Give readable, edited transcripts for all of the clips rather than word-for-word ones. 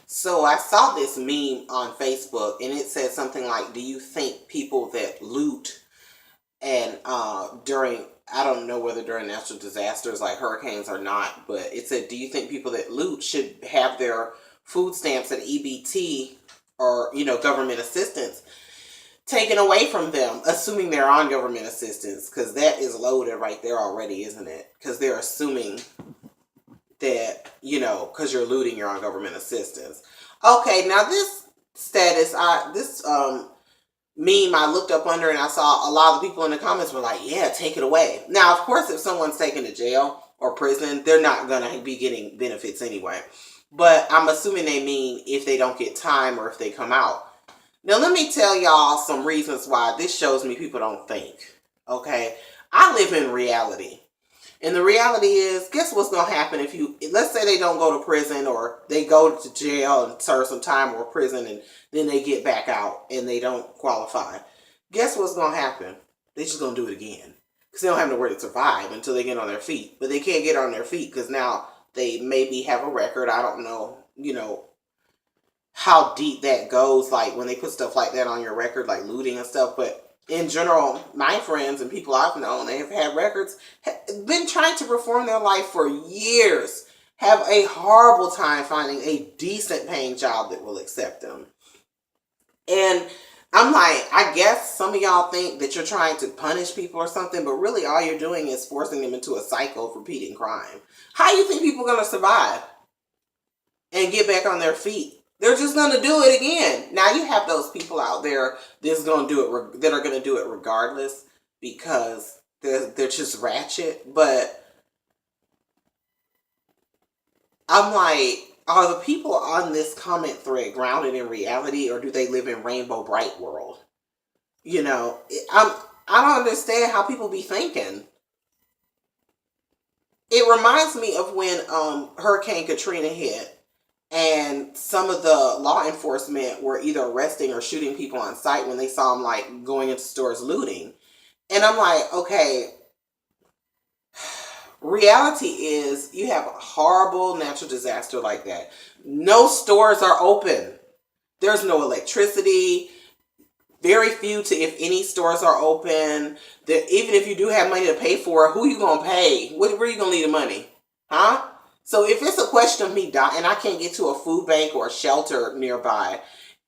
So I saw this meme on Facebook, and it said something like, "Do you think people that loot and during I don't know whether during natural disasters like hurricanes or not, but it said, do you think people that loot should have their food stamps and EBT or government assistance taken away from them, assuming they're on government assistance? Because that is loaded right there already, isn't it? Because they're assuming that because you're looting, you're on government assistance. Okay, now this status, this meme I looked up under, and I saw a lot of people in the comments were like, yeah, take it away. Now, of course, if someone's taken to jail or prison, they're not going to be getting benefits anyway. But I'm assuming they mean if they don't get time or if they come out. Now, let me tell y'all some reasons why this shows me people don't think. Okay? I live in reality. And the reality is, guess what's going to happen if let's say they don't go to prison or they go to jail and serve some time or prison and then they get back out and they don't qualify. Guess what's going to happen? They're just going to do it again. Because they don't have nowhere to survive until they get on their feet. But they can't get on their feet because now they maybe have a record. I don't know, how deep that goes, like when they put stuff like that on your record, like looting and stuff. But in general, my friends and people I've known, they have had records, been trying to reform their life for years, have a horrible time finding a decent paying job that will accept them. And I'm like, I guess some of y'all think that you're trying to punish people or something, but really all you're doing is forcing them into a cycle of repeating crime. How do you think people are going to survive and get back on their feet? They're just going to do it again. Now you have those people out there that's going to do it, that are going to do it regardless because they're just ratchet. But I'm like, are the people on this comment thread grounded in reality, or do they live in Rainbow Bright world? I don't understand how people be thinking. It reminds me of when Hurricane Katrina hit. And some of the law enforcement were either arresting or shooting people on sight when they saw them like going into stores looting. And I'm like, okay, reality is you have a horrible natural disaster like that. No stores are open. There's no electricity. Very few to, if any, stores are open. Even if you do have money to pay for it, who you going to pay? Where are you going to leave the money? Huh? So if it's a question of me dying and I can't get to a food bank or a shelter nearby,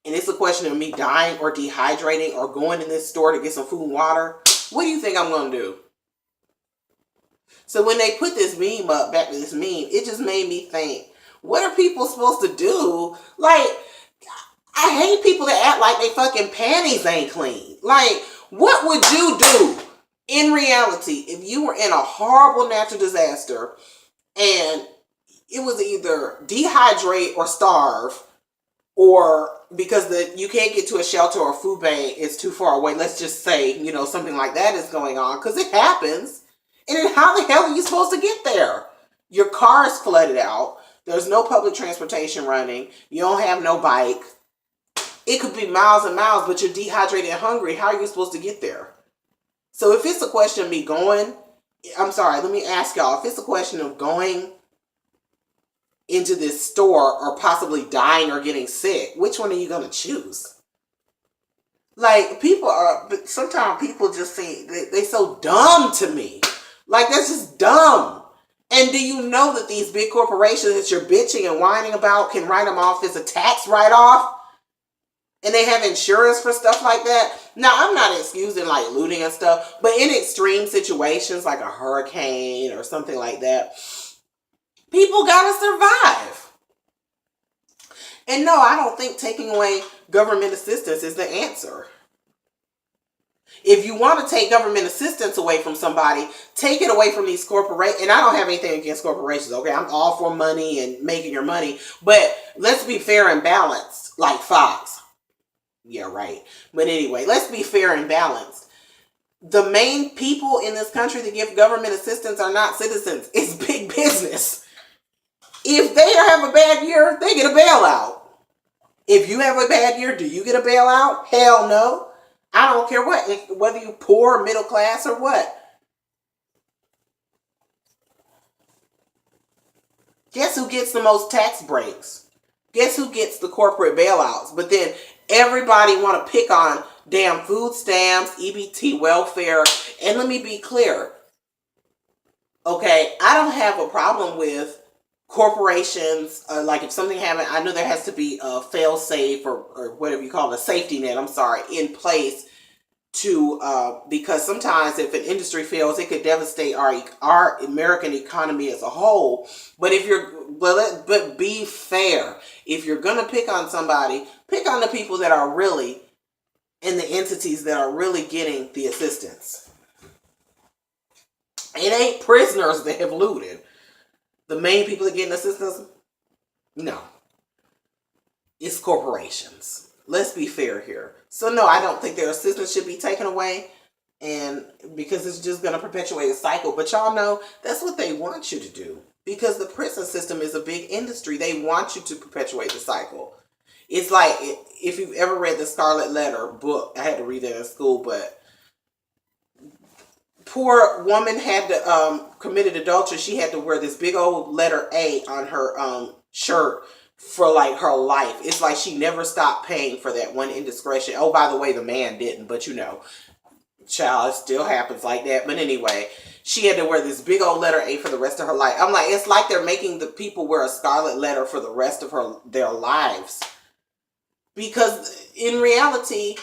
and it's a question of me dying or dehydrating or going in this store to get some food and water, what do you think I'm going to do? So when they put this meme up, back to this meme, it just made me think, what are people supposed to do? Like, I hate people that act like they fucking panties ain't clean. Like, what would you do in reality if you were in a horrible natural disaster and it was either dehydrate or starve, or because you can't get to a shelter or a food bank, it's too far away. Let's just say, something like that is going on, because it happens. And then how the hell are you supposed to get there? Your car is flooded out. There's no public transportation running. You don't have no bike. It could be miles and miles, but you're dehydrated and hungry. How are you supposed to get there? So if it's a question of me going, I'm sorry, let me ask y'all, if it's a question of going into this store or possibly dying or getting sick, which one are you going to choose? Like, sometimes people just say, they so dumb to me. Like, that's just dumb. And do you know that these big corporations that you're bitching and whining about can write them off as a tax write-off? And they have insurance for stuff like that. Now, I'm not excusing like looting and stuff, but in extreme situations like a hurricane or something like that, people gotta survive. And no, I don't think taking away government assistance is the answer. If you want to take government assistance away from somebody, take it away from these corporations. And I don't have anything against corporations, okay? I'm all for money and making your money. But let's be fair and balanced, like Fox. Yeah, right. But anyway, let's be fair and balanced. The main people in this country that give government assistance are not citizens. It's big business. If they have a bad year, they get a bailout. If you have a bad year, do you get a bailout? Hell no. I don't care whether you're poor, middle class, or what. Guess who gets the most tax breaks? Guess who gets the corporate bailouts? But then everybody want to pick on damn food stamps, EBT welfare. And let me be clear. Okay, I don't have a problem with corporations. Like if something happened, I know there has to be a fail safe or whatever you call it, a safety net, I'm sorry, in place to because sometimes if an industry fails, it could devastate our American economy as a whole. But if you're but be fair. If you're gonna pick on somebody, pick on the people that are really in the entities that are really getting the assistance. It ain't prisoners that have looted. The main people that getting assistance, no, it's corporations. Let's be fair here. So no, I don't think their assistance should be taken away, and because it's just going to perpetuate a cycle. But y'all know that's what they want you to do, because the prison system is a big industry. They want you to perpetuate the cycle. It's like if you've ever read the Scarlet Letter book. I had to read that in school, but poor woman had to committed adultery. She had to wear this big old letter A on her shirt for like her life. It's like she never stopped paying for that one indiscretion. Oh, by the way, the man didn't, but you know, child, it still happens like that. But anyway, she had to wear this big old letter A for the rest of her life. I'm like, it's like they're making the people wear a scarlet letter for the rest of their lives. Because in reality,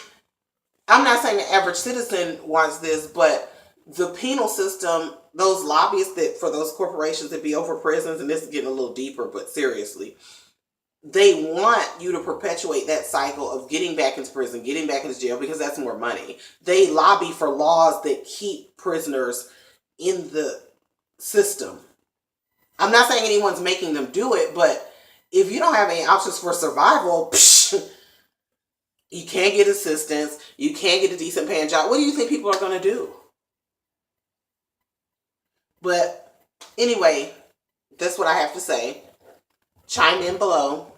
I'm not saying the average citizen wants this, but the penal system, those lobbyists that for those corporations that be over prisons, and this is getting a little deeper, but seriously, they want you to perpetuate that cycle of getting back into prison, getting back into jail, because that's more money. They lobby for laws that keep prisoners in the system. I'm not saying anyone's making them do it, but if you don't have any options for survival, you can't get assistance, you can't get a decent paying job. What do you think people are going to do? But anyway, that's what I have to say. Chime in below.